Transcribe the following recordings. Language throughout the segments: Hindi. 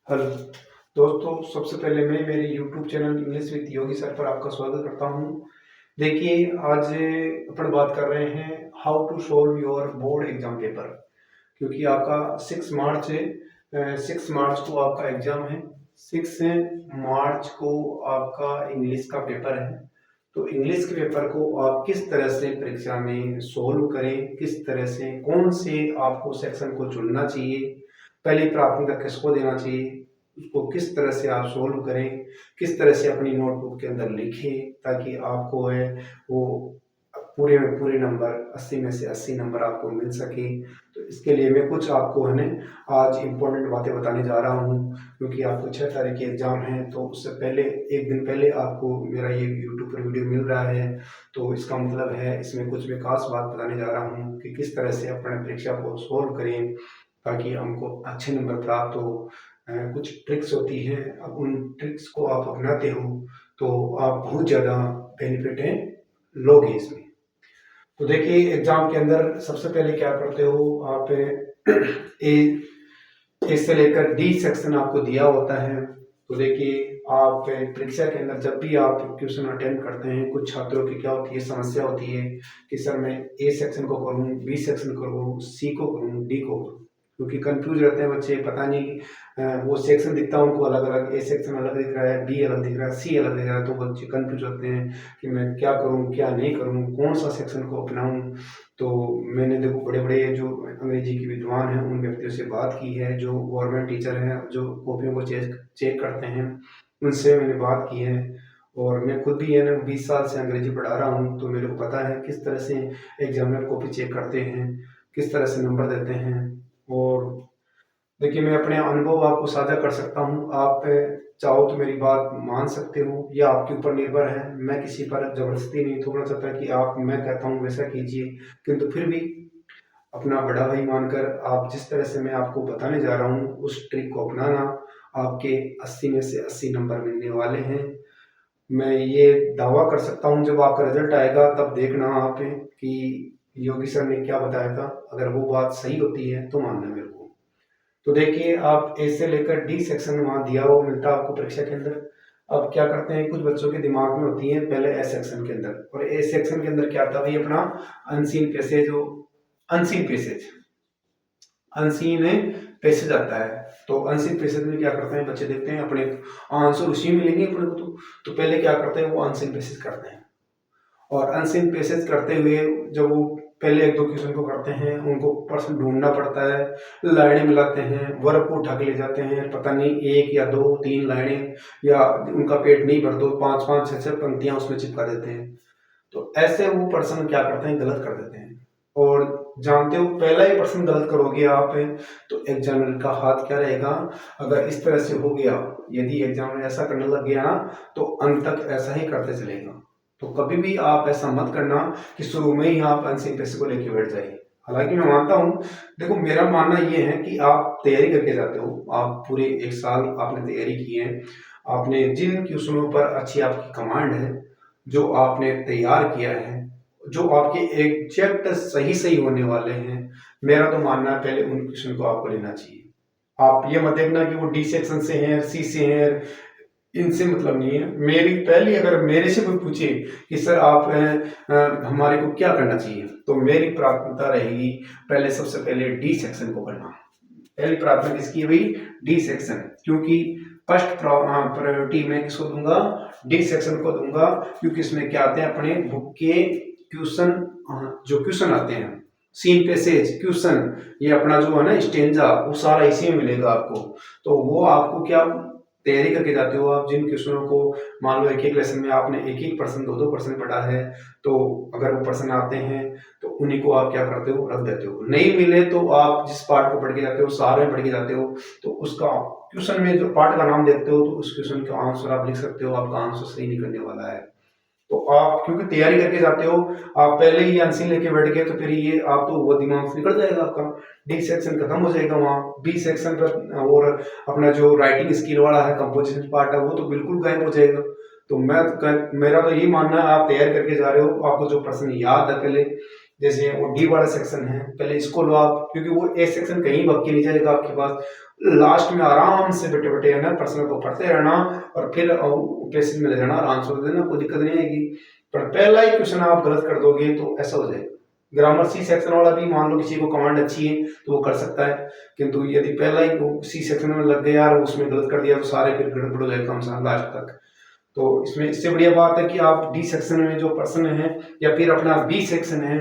हेलो दोस्तों, सबसे पहले मैं मेरे YouTube channel English with Yogi sir पर आपका स्वागत करता हूँ। देखिए, आज अपन बात कर रहे हैं how to solve your board exam paper. क्योंकि आपका 6 मार्च है, 6 मार्च को आपका एग्जाम है। 6 मार्च को आपका इंग्लिश का पेपर है। तो इंग्लिश के पेपर को आप किस तरह से परीक्षा में सोल्व करें, किस तरह से कौन से आपको सेक्शन को चुनना चाहिए, पहली प्राथमिकता किसको देना चाहिए, उसको किस तरह से आप सोल्व करें, किस तरह से अपनी नोटबुक के अंदर लिखें ताकि आपको है वो पूरे में पूरे नंबर 80 में से 80 नंबर आपको मिल सके। तो इसके लिए मैं कुछ आपको है ना आज इम्पोर्टेंट बातें बताने जा रहा हूँ। क्योंकि आपको 6 तारीख के एग्जाम है, तो उससे पहले एक दिन पहले आपको मेरा ये यूट्यूब पर वीडियो मिल रहा है। तो इसका मतलब है इसमें कुछ मैं खास बात बताने जा रहा हूँ कि किस तरह से अपने परीक्षा को सोल्व करें ताकि हमको अच्छे नंबर प्राप्त हो। कुछ ट्रिक्स होती हैं, अब उन ट्रिक्स को आप अपनाते हो तो आप बहुत ज़्यादा बेनिफिट हैं लोगे इसमें। तो देखिए, एग्जाम के अंदर सबसे पहले क्या करते हो आप, ए ए से लेकर डी सेक्शन आपको दिया होता है। तो देखिए, आप परीक्षा के अंदर जब भी आप क्वेश्चन अटेम्प्ट करते हैं, कुछ छात्रों की क्या होती है, समस्या होती है कि सर मैं ए सेक्शन को करूं, बी सेक्शन करूं, सी को करूं, डी को करूं। क्योंकि कंफ्यूज रहते हैं बच्चे, पता नहीं वो सेक्शन दिखता है उनको अलग अलग, ए सेक्शन अलग दिख रहा है, बी अलग दिख रहा है, सी अलग दिख रहा है। तो बच्चे कंफ्यूज होते हैं कि मैं क्या करूं, क्या नहीं करूं, कौन सा सेक्शन को अपनाऊं। तो मैंने देखो बड़े बड़े जो अंग्रेजी के विद्वान हैं उन व्यक्तियों से बात की है, जो गवर्नमेंट टीचर हैं, जो कॉपियों को चेक चेक करते हैं, उनसे मैंने बात की है। और मैं खुद भी है ना 20 साल से अंग्रेजी पढ़ा रहा हूँ, तो मेरे को पता है किस तरह से एग्जामिनर कॉपी चेक करते हैं, किस तरह से नंबर देते हैं। और देखिए, मैं अपने अनुभव आपको साझा कर सकता हूँ। आप चाहो तो मेरी बात मान सकते हो, या आपके ऊपर निर्भर है। मैं किसी पर जबरदस्ती नहीं थोपना चाहता कि आप मैं कहता हूँ वैसा कीजिए, किंतु फिर भी अपना बड़ा भाई मानकर आप जिस तरह से मैं आपको बताने जा रहा हूँ उस ट्रिक को अपनाना। आपके 80 में से 80 नंबर मिलने वाले हैं। मैं ये दावा कर सकता हूँ, जब आपका रिजल्ट आएगा तब देखना आप कि योगी सर ने क्या बताया था। अगर वो बात सही होती है तो मानना मेरे को। तो देखिए, आप ए से लेकर डी सेक्शन वहाँ दिया हुआ मिलता है आपको परीक्षा के अंदर। अब क्या करते हैं, कुछ बच्चों के दिमाग में होती है पहले ए सेक्शन के अंदर, और ए सेक्शन के अंदर क्या था भाई, अपना अनसीन पैसेज हो, अनसीन पैसेज, अनसीन पैसेज आता है। तो अनसीन पैसेज में क्या करते हैं बच्चे, देखते हैं अपने आंसर उसी में मिलेंगे अपने को। तो पहले क्या करते हैं, वो अनसीन पैसेज करते हैं। और अनसीन पैसेज करते हुए जब वो पहले एक दो क्वेश्चन को करते हैं, उनको प्रश्न ढूंढना पड़ता है, लाइनें मिलाते हैं, वर्ब को उठा के ले जाते हैं, पता नहीं एक या दो तीन लाइनें, या उनका पेट नहीं भर तो पांच पांच छह छह पंक्तियां उसमें चिपका देते हैं। तो ऐसे वो पर्सन क्या करते हैं, गलत कर देते हैं। और जानते हो, पहला ही पर्सन गलत करोगे आप तो एग्जामिनर का हाथ क्या रहेगा। अगर इस तरह से हो गया, यदि एग्जामिनर ऐसा करने लग गया ना, तो अंत तक ऐसा ही करते चलेगा। तो कभी भी आप ऐसा मत करना कि शुरू में ही आप अनसीन पैसे को लेके बैठ जाइए। हालांकि मैं मानता हूँ, देखो मेरा मानना ये है कि आप तैयारी करके जाते हो, आप पूरे एक साल आपने तैयारी की है, आपने जिन क्वेश्चनों पर अच्छी आपकी कमांड है, जो आपने तैयार किया है, जो आपके एग्जैक्ट सही सही होने वाले हैं, मेरा तो मानना है पहले उन क्वेश्चन को आपको लेना चाहिए। आप ये मत देखना कि वो डी सेक्शन से हैं, सी से हैं, इनसे मतलब नहीं है। मेरी पहली, अगर मेरे से कोई पूछे कि सर आप हमारे को क्या करना चाहिए, तो मेरी प्राथमिकता रहेगी पहले, सबसे पहले डी सेक्शन को करना। पहली प्राथमिकता किसकी है भाई, डी सेक्शन। क्योंकि फर्स्ट प्रायोरिटी मैं किसको दूंगा, डी सेक्शन को दूंगा। क्योंकि इसमें क्या आते हैं, अपने बुक के क्वेश्चन, जो क्वेश्चन आते हैं, सीन पैसेज क्वेश्चन, ये अपना जो है ना स्टेंजा, वो सारा इसी में मिलेगा आपको। तो वो आपको क्या तैयारी करके जाते हो आप, जिन क्वेश्चनों को मान लो एक एक लेसन में आपने एक एक पर्सन दो दो पर्सन पढ़ा है, तो अगर वो पर्सन आते हैं तो उन्हीं को आप क्या करते हो, रख देते हो। नहीं मिले तो आप जिस पार्ट को पढ़ के जाते हो, सारे में पढ़ के जाते हो, तो उसका क्वेश्चन में जो पार्ट का नाम देखते हो, तो उस क्वेश्चन का आंसर आप लिख सकते हो। आपका आंसर सही निकलने वाला है। तो आप क्योंकि तैयारी करके जाते हो, आप पहले ही अनसीन लेके बैठ गए, तो फिर ये आप तो वो दिमाग से निकल जाएगा आपका। डी सेक्शन खत्म हो जाएगा वहाँ, बी सेक्शन पर और अपना जो राइटिंग स्किल वाला है, कंपोजिशन पार्ट है, वो तो बिल्कुल गायब हो जाएगा। तो मेरा तो यही मानना है, आप तैयार करके जा रहे हो, आपको जो प्रश्न याद है पहले जैसे वो डी वाला सेक्शन है, पहले इसको लो आप, क्योंकि वो ए सेक्शन कहीं भाग के नहीं जाएगा आपके पास। लास्ट में आराम से बैठे बैठे है ना प्रश्न को पढ़ते रहना और फिर पैसेज में ले जाना और आंसर देना, कोई दिक्कत नहीं आएगी। पर पहला ही क्वेश्चन आप गलत कर दोगे तो ऐसा हो जाएगा। ग्रामर सी सेक्शन वाला भी मान लो किसी को कमांड अच्छी है तो वो कर सकता है, किंतु यदि पहला ही वो सी सेक्शन में लग गया और उसमें गलत कर दिया तो सारे फिर गड़बड़ हो जाएगा हम लास्ट तक। तो इसमें इससे बढ़िया बात है कि आप डी सेक्शन में जो प्रश्न है या फिर अपना बी सेक्शन है,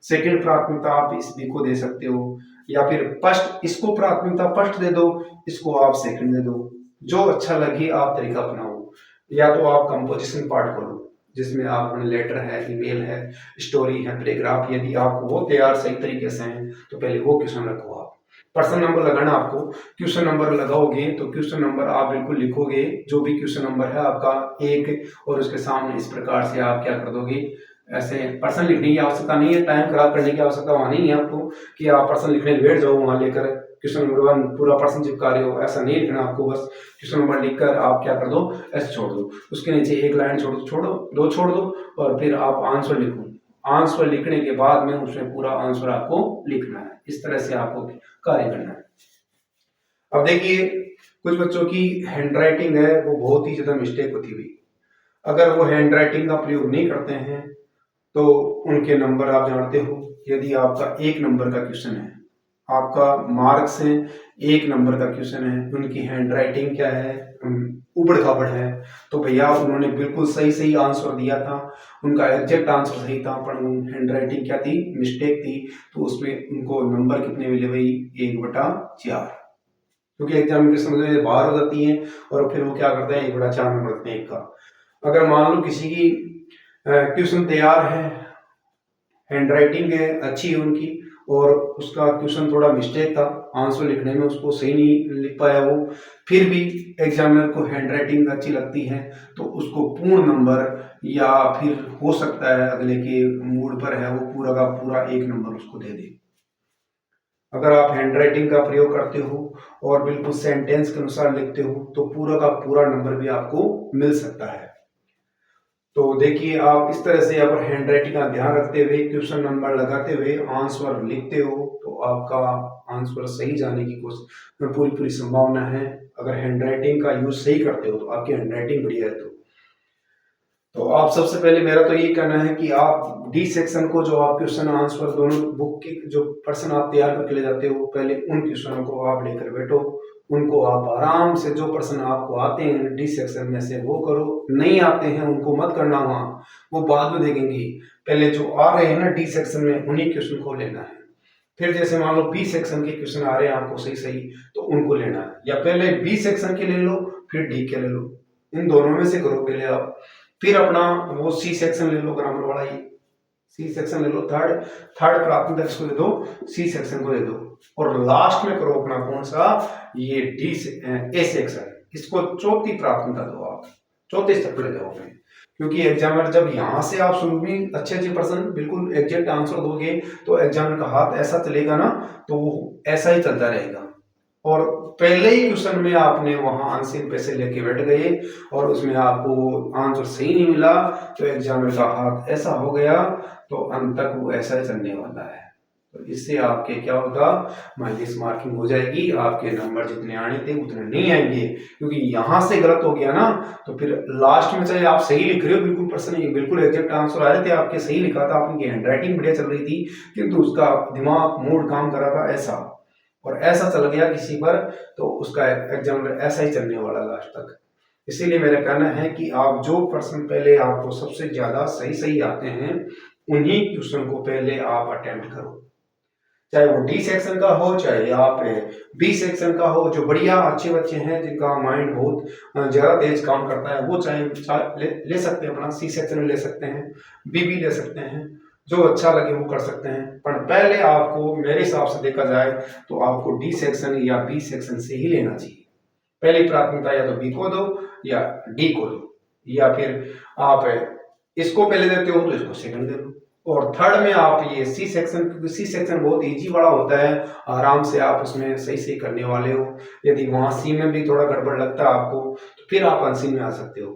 सेकंड प्राथमिकता आप इस बी को दे सकते हो, या फिर फर्स्ट इसको प्राथमिकता फर्स्ट दे दो, इसको आप सेकंड दे दो, जो अच्छा लगे आप तरीका अपनाओ। या तो आप कंपोजिशन पार्ट करो जिसमें आप लेटर है, ईमेल है, स्टोरी है, पैराग्राफ, यदि आपको वो तैयार सही तरीके से हैं तो पहले वो क्वेश्चन रखो। आप पर्सन नंबर लगाना, आपको क्वेश्चन नंबर लगाओगे तो क्वेश्चन नंबर आप बिल्कुल लिखोगे, जो भी क्वेश्चन नंबर है आपका एक, और उसके सामने इस प्रकार से आप क्या कर दोगे, ऐसे पर्सन लिखने की आवश्यकता नहीं है, टाइम खराब करने की आवश्यकता वहां नहीं है आपको कि आप पर्सन लिखने बैठ जाओ वहां लेकर क्वेश्चन नंबर 1 पूरा पर्सन चिपका रहे हो, ऐसा नहीं लिखना आपको। बस क्वेश्चन नंबर लिखकर आप क्या कर दो, ऐसे छोड़ दो, उसके नीचे एक लाइन छोड़ दो छोड़ दो और फिर आप आंसर लिखो। आंसर लिखने के बाद में उसमें पूरा आंसर आपको लिखना है। इस तरह से आपको कार्य करना है। अब देखिए कुछ बच्चों की हैंडराइटिंग है वो बहुत ही ज्यादा मिस्टेक होती हुई, अगर वो हैंडराइटिंग का प्रयोग नहीं करते हैं तो उनके नंबर आप जानते हो, यदि आपका 1 नंबर का क्वेश्चन है, आपका मार्क्स है 1 नंबर का क्वेश्चन है, उनकी हैंडराइटिंग क्या है, उबड़ खाबड़ है, तो भैया उन्होंने बिल्कुल सही सही आंसर दिया था, उनका एग्जैक्ट आंसर सही था, पर हैंडराइटिंग क्या थी, मिस्टेक थी, तो उसमें उनको नंबर कितने मिले भाई, 1/4, क्योंकि एग्जाम के समय बाहर हो जाती है और फिर वो क्या करते हैं 1/4 नंबर देते हैं 1 का। अगर मान लो किसी की क्वेश्चन तैयार है, हैंडराइटिंग है अच्छी है उनकी, और उसका क्वेश्चन थोड़ा मिस्टेक था, आंसर लिखने में उसको सही नहीं लिख पाया वो, फिर भी एग्जामिनर को हैंडराइटिंग अच्छी लगती है तो उसको पूर्ण नंबर, या फिर हो सकता है अगले के मूड पर है वो पूरा का पूरा 1 नंबर उसको दे दे। अगर आप हैंडराइटिंग का प्रयोग करते हो और बिल्कुल सेंटेंस के अनुसार लिखते हो तो पूरा का पूरा नंबर भी आपको मिल सकता है। तो देखिए आप इस तरह से अगर हैंडराइटिंग का ध्यान रखते हुए क्वेश्चन नंबर लगाते हुए आंसर लिखते हो तो आपका आंसर सही जाने की कोशिश पूरी संभावना है। अगर हैंडराइटिंग का यूज सही करते हो तो आपकी हैंडराइटिंग बढ़िया है। तो आप सबसे पहले मेरा तो यही कहना है कि आप डी सेक्शन को जो आप क्वेश्चन आंसर दोनों बुक के जो पर्सन आप तैयार करके ले जाते हो, पहले उन क्वेश्चनों को आप लेकर बैठो, उनको आप आराम से जो पर्सन आपको आते हैं डी सेक्शन में से वो करो, नहीं आते हैं उनको मत करना, वहाँ वो बाद में देखेंगे, पहले जो आ रहे हैं ना डी सेक्शन में उन्हीं क्वेश्चन को लेना है। फिर जैसे मान लो बी सेक्शन के क्वेश्चन आ रहे हैं आपको सही सही तो उनको लेना है, या पहले बी सेक्शन के ले लो फिर डी के ले लो, इन दोनों में से करो पहले आप। फिर अपना वो सी सेक्शन ले लो, ग्रामर वाला ही सी सेक्शन ले लो, थर्ड प्राथमिकता इसको दे दो, सी सेक्शन को दे दो, और लास्ट में करो अपना कौन सा, ये डी ए सेक्शन, इसको चौथी प्राथमिकता दो, आप चौथे स्तर पर ले जाओ अपने। क्योंकि एग्जामिनर जब यहाँ से आप शुरू में अच्छे पर्सन बिल्कुल एग्जैक्ट आंसर दोगे तो एग्जामिनर का हाथ ऐसा चलेगा ना, तो वो ऐसा ही चलता रहेगा। और पहले ही क्वेश्चन में आपने वहां आंसर पैसे लेके बैठ गए और उसमें आपको आंसर सही नहीं मिला तो एग्जामिनर का हाथ ऐसा हो गया तो अंत तक वो ऐसा ही चलने वाला है। तो इससे आपके क्या होगा, माइनस मार्किंग हो जाएगी, आपके नंबर जितने आने थे उतने नहीं आएंगे, क्योंकि यहां से गलत हो गया ना तो फिर लास्ट में चाहे आप सही लिख रहे हो, बिल्कुल पर्सन बिल्कुल एग्जैक्ट आंसर आ रहे थे आपके, सही लिखा था आपकी हैंडराइटिंग बढ़िया चल रही थी, किंतु उसका दिमाग मूड काम कर रहा था ऐसा, और ऐसा चल गया किसी पर तो उसका एग्जाम ऐसा ही चलने वाला लास्ट तक। इसीलिए मेरा कहना है कि आप जो पर्सन पहले आपको सबसे ज्यादा सही सही आते हैं उन्हीं क्वेश्चन को पहले आप अटेम्प्ट करो, चाहे वो डी सेक्शन का हो चाहे आप बी सेक्शन का हो। जो बढ़िया अच्छे बच्चे हैं जिनका माइंड बहुत ज्यादा तेज काम करता है वो चाहे ले सकते हैं, अपना सी सेक्शन में ले सकते हैं, बी भी ले सकते हैं, जो अच्छा लगे वो कर सकते हैं। पर पहले आपको मेरे हिसाब से देखा जाए तो आपको डी सेक्शन या बी सेक्शन से ही लेना चाहिए। पहली प्राथमिकता या तो बी को दो या डी को दो, या फिर आप इसको पहले देते हो तो इसको सेकंड दे दो, और थर्ड में आप ये सी सेक्शन, क्योंकि सी सेक्शन बहुत इजी वाला होता है, आराम से आप उसमें सही सही करने वाले हो। यदि वहां सी में भी थोड़ा गड़बड़ लगता है आपको तो फिर आप अनसी में आ सकते हो।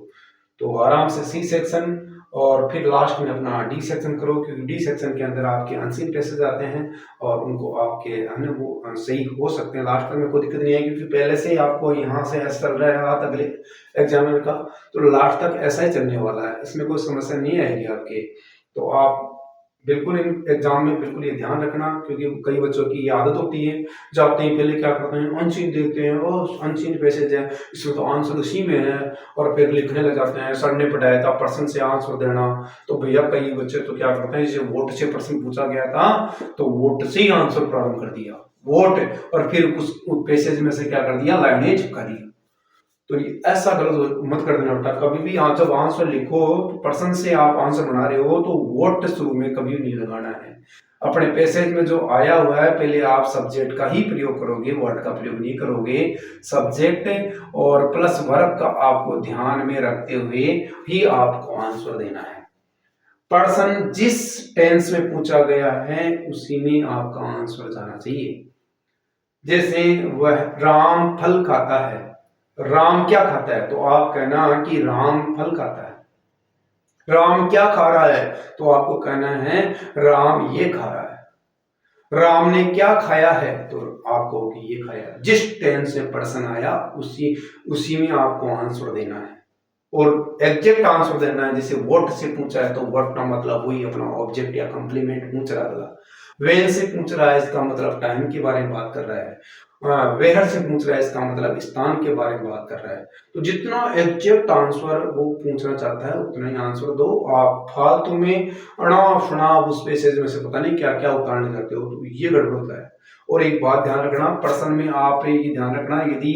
तो आराम से सी सेक्शन और फिर लास्ट में अपना डी सेक्शन करो, क्योंकि डी सेक्शन के अंदर आपके अनसीन पैसेज आते हैं और उनको आपके है ना वो सही हो सकते हैं। लास्ट तक में कोई दिक्कत नहीं है, क्योंकि पहले से ही आपको यहाँ से ऐसा चल रहा है हाथ अगले एग्जामिनर का, तो लास्ट तक ऐसा ही चलने वाला है, इसमें कोई समस्या नहीं आएगी आपके। तो आप बिल्कुल इन एग्जाम में बिल्कुल ये ध्यान रखना, क्योंकि कई बच्चों की ये आदत होती है, जाते ही पहले क्या करते हैं अनसीन देखते हैं, वो अनसीन पैसेज है इसमें तो आंसर उसी में है, और फिर लिखने लग जाते हैं सर ने पढ़ाया था पर्सन से आंसर देना। तो भैया कई बच्चे तो क्या करते हैं, जैसे वोट से प्रश्न पूछा गया था तो वोट से ही आंसर प्रारंभ कर दिया, वोट, और फिर उस पैसेज में से क्या कर दिया, लाइनें चिपका दी। तो ऐसा गलत मत कर देना बेटा, कभी भी आप जब आंसर लिखो तो पर्सन से आप आंसर बना रहे हो तो वोट शुरू में कभी नहीं लगाना है। अपने पैसेज में जो आया हुआ है पहले आप सब्जेक्ट का ही प्रयोग करोगे, वर्ड का प्रयोग नहीं करोगे। सब्जेक्ट और प्लस वर्ब का आपको ध्यान में रखते हुए ही आपको आंसर देना है। पर्सन जिस टेंस में पूछा गया है उसी में आपका आंसर जाना चाहिए। जैसे वह राम फल खाता है, राम क्या खाता है, तो आप कहना कि राम फल खाता है। राम क्या खा रहा है, तो आपको कहना है राम ये खा रहा है। राम ने क्या खाया है, तो आपको कि ये खाया। जिस टेंस से पर्सन आया उसी में आपको आंसर देना है, और एग्जैक्ट आंसर देना है। जैसे व्हाट से पूछा है तो व्हाट का मतलब वही अपना ऑब्जेक्ट या कंप्लीमेंट पूछ रहा था। वेन से पूछ रहा है इसका मतलब टाइम के बारे में बात कर रहा है। वेयर से पूछ रहा है इसका मतलब स्थान के बारे में बात कर रहा है। तो जितना एग्जैक्ट आंसर वो पूछना चाहता है उतना ही आंसर दो। आप फालतू में अनाप शनाप उस पैसेज में से पता नहीं क्या क्या उतारने करते हो, तो ये गड़बड़ होता है। और एक बात ध्यान रखना, पर्सन में आप ये ध्यान रखना, यदि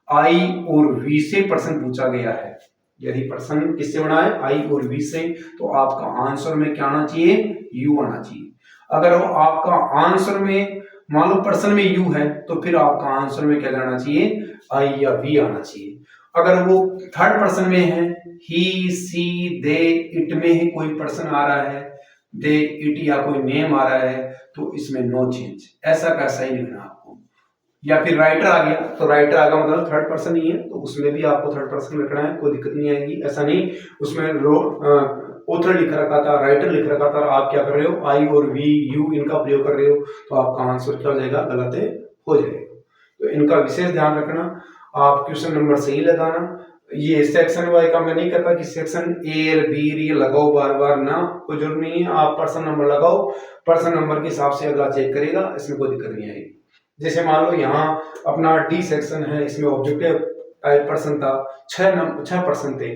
आई और वी से पर्सन पूछा गया है, यदि पर्सन किससे बना है आई और वी से, तो आपका आंसर में क्या आना चाहिए, यू आना चाहिए। अगर वो आपका आंसर में मान लो पर्सन में यू है तो फिर आपका आंसर में क्या जाना चाहिए, आई या वी आना चाहिए। अगर वो थर्ड पर्सन में है, ही सी दे इट में ही कोई पर्सन आ रहा है, दे इट या कोई नेम आ रहा है, तो इसमें नो चेंज, ऐसा कैसा ही लिखना आपको। या फिर राइटर आ गया तो राइटर आ गया मतलब थर्ड पर्सन ही है, तो उसमें भी आपको थर्ड पर्सन रखना है, कोई दिक्कत नहीं आएगी। ऐसा नहीं उसमें ऑथर लिख रखा था, राइटर लिख रखा था, आप क्या कर रहे हो आई और वी यू इनका प्रयोग कर रहे हो, तो आपका आंसर क्या हो जाएगा, गलत हो जाएगा। तो इनका विशेष ध्यान रखना। आप क्वेश्चन नंबर सही लगाना। ये सेक्शन वाई का मैं नहीं कहता कि सेक्शन ए बी ये लगाओ बार बार, ना कोई जरूरत नहीं है। आप पर्सन नंबर लगाओ, पर्सन नंबर के हिसाब से अगला चेक करेगा, इसमें कोई दिक्कत नहीं आएगी। जैसे मान लो यहाँ अपना डी सेक्शन है, इसमें ऑब्जेक्टिव पर्सन था, 6 पर्सन थे,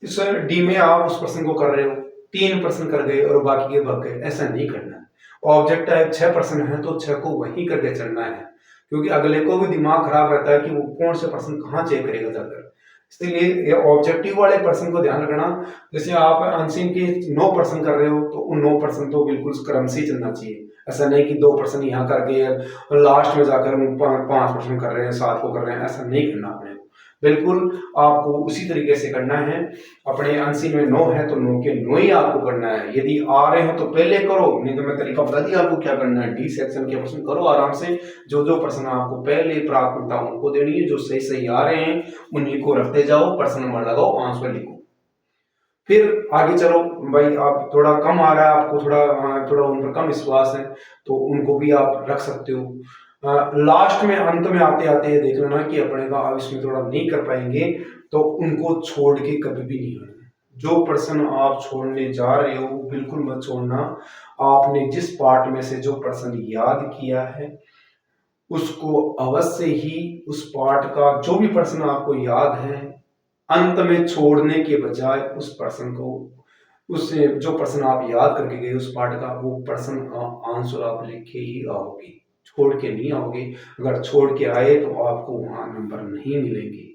इस डी में आप उस पर्सन को कर रहे हो, 3 पर्सन कर गए और बाकी के भाग गए, ऐसा नहीं करना है। ऑब्जेक्ट टाइप 6 पर्सन है तो 6 को वही करके चलना है, क्योंकि अगले को भी दिमाग खराब रहता है कि वो कौन से पर्सन कहाँ चेक करेगा जाकर। इसलिए ये ऑब्जेक्टिव वाले पर्सन को ध्यान रखना। जैसे आप अनसीन के 9 पर्सन कर रहे हो तो उन 9 पर्सन तो बिल्कुल क्रम से चलना चाहिए। ऐसा नहीं कि 2 पर्सन यहाँ कर गए और लास्ट में जाकर 5 पर्सन कर रहे हैं, 7 को कर रहे हैं, ऐसा नहीं करना आपने। बिल्कुल आपको उसी तरीके से करना है। अपने अनसीन में 9 है तो 9 के 9 ही आपको करना है। यदि आ रहे हो तो पहले करो, नहीं तो मैं तरीका बता दिया आपको क्या करना है। डी सेक्शन के प्रश्न करो आराम से, जो प्रश्न आपको पहले प्राथमिकता उनको देनी है, जो सही सही आ रहे हैं उन्हीं को रखते जाओ, प्रश्न नंबर लगाओ, आंसर लिखो। फिर आगे चलो भाई, आप थोड़ा कम आ रहा है, आपको थोड़ा उन पर कम विश्वास है तो उनको भी आप रख सकते हो। लास्ट में अंत में आते आते देख लेना कि अपने का आप इसमें थोड़ा नहीं कर पाएंगे तो उनको छोड़ के कभी भी नहीं आना। जो पर्सन आप छोड़ने जा रहे हो बिल्कुल मत छोड़ना। आपने जिस पार्ट में से जो पर्सन याद किया है उसको अवश्य ही उस पार्ट का जो भी पर्सन आपको याद है अंत में छोड़ने के बजाय उस पर्सन को, उससे जो पर्सन आप याद करके गए उस पार्ट का, वो पर्सन आंसर आप लिख के ही आओगे, छोड़ के नहीं आओगे। अगर छोड़ के आए तो आपको वहां नंबर नहीं मिलेंगे,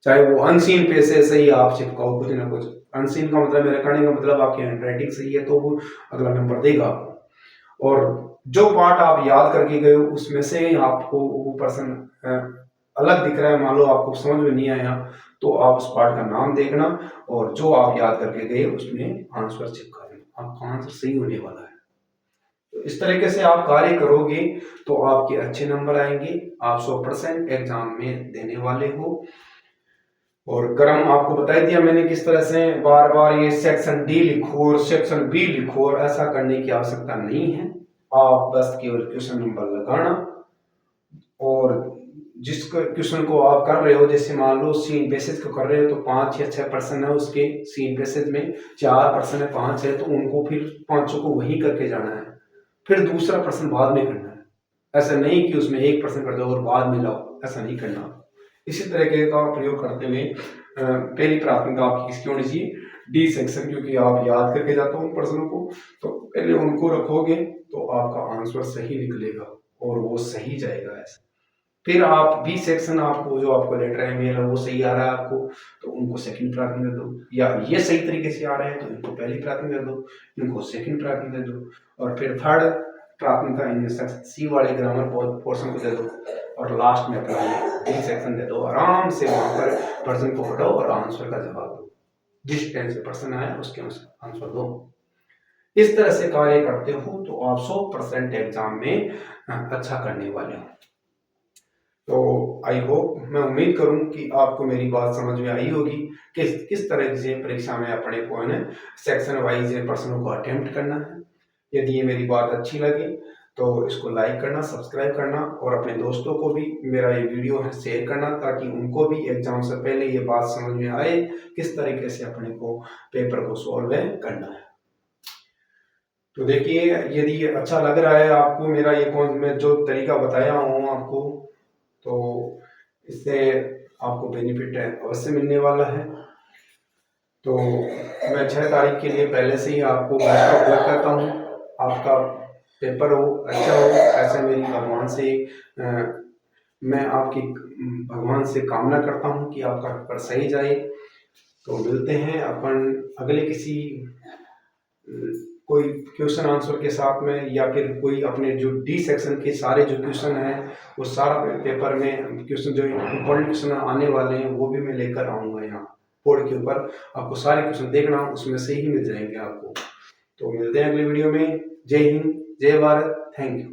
चाहे वो अनसीन पे से सही आप चिपकाओ कुछ ना कुछ। अनसीन का मतलब, मेरा कहने का मतलब आपकी हैंडराइटिंग सही है तो वो अगला नंबर देगा आपको। और जो पार्ट आप याद करके गए हो उसमें से आपको वो पर्सन अलग दिख रहा है, मान लो आपको समझ में नहीं आया तो आप उस पार्ट का नाम देखना और जो आप याद करके गए उसमें आंसर चिपका देना, आपका आंसर सही होने वाला है। तो इस तरीके से आप कार्य करोगे तो आपके अच्छे नंबर आएंगे, आप 100% एग्जाम में देने वाले हो। और गरम आपको बता ही दिया मैंने किस तरह से, बार बार ये सेक्शन डी लिखो और सेक्शन बी लिखो और ऐसा करने की आवश्यकता नहीं है। आप बस केवल क्वेश्चन नंबर लगाना और जिस क्वेश्चन को आप कर रहे हो, जैसे मान लो सीन पैसेज को कर रहे हो तो 5 या 6 प्रश्न है उसके सीन पैसेज में, 4 प्रश्न है 5 है, तो उनको फिर 5 को वही करके जाना है, फिर दूसरा प्रश्न बाद में करना है। ऐसा नहीं कि उसमें एक प्रश्न कर दो और बाद में लाओ, ऐसा नहीं करना। इसी तरीके का प्रयोग करते हुए पहली प्राथमिकता आपकी किसकी होनी चाहिए, डी सेक्शन, क्योंकि आप याद करके जाते हो उन प्रश्नों को, तो पहले उनको रखोगे तो आपका आंसर सही निकलेगा और वो सही जाएगा ऐसा। फिर आप बी सेक्शन, आपको जो आपको लेटर है मेल है वो सही आ रहा है आपको, तो उनको सेकंड प्राथमिकता दो, या ये सही तरीके से आ रहे हैं तो इनको पहली प्राथमिकता दो, इनको सेकंड प्राथमिकता दो, और फिर थर्ड प्राथमिकता इन सी वाले ग्रामर पोर्शन को दे दो, और लास्ट में अपना डी सेक्शन दे दो। आराम से वहां पर प्रश्न को पढ़ो और आंसर का जवाब दो, जिस टाइम से प्रश्न आया उसके अनुसार आंसर दो। इस तरह से कार्य करते हो तो आप 100% एग्जाम में अच्छा करने वाले हो। तो आई होप, मैं उम्मीद करूं कि आपको मेरी बात समझ में आई होगी कि किस तरह से परीक्षा में अपने को है ना सेक्शन वाइज प्रश्नों को अटेम्प्ट करना है। यदि ये मेरी बात अच्छी लगी तो इसको लाइक करना, सब्सक्राइब करना और अपने दोस्तों को भी मेरा ये वीडियो है शेयर करना, ताकि उनको भी एग्जाम से पहले ये बात समझ में आए किस तरीके से अपने को पेपर को सॉल्व करना है। तो देखिए, यदि ये अच्छा लग रहा है आपको मेरा ये मैं जो तरीका बताया हूँ आपको, तो इससे आपको बेनिफिट अवश्य मिलने वाला है। तो मैं 6 तारीख के लिए पहले से ही आपको बेस्ट ऑफ लक करता हूँ। आपका पेपर हो अच्छा हो, ऐसे मेरी भगवान से मैं आपकी भगवान से कामना करता हूँ कि आपका पेपर सही जाए। तो मिलते हैं अपन अगले किसी कोई क्वेश्चन आंसर के साथ में, या फिर कोई अपने जो डी सेक्शन के सारे जो क्वेश्चन हैं वो सारा पेपर में क्वेश्चन जो इम्पोर्टेंट क्वेश्चन आने वाले हैं वो भी मैं लेकर आऊँगा यहाँ बोर्ड के ऊपर। आपको सारे क्वेश्चन देखना, उसमें से ही मिल जाएंगे आपको। तो मिलते हैं अगले वीडियो में। जय हिंद, जय भारत, थैंक यू।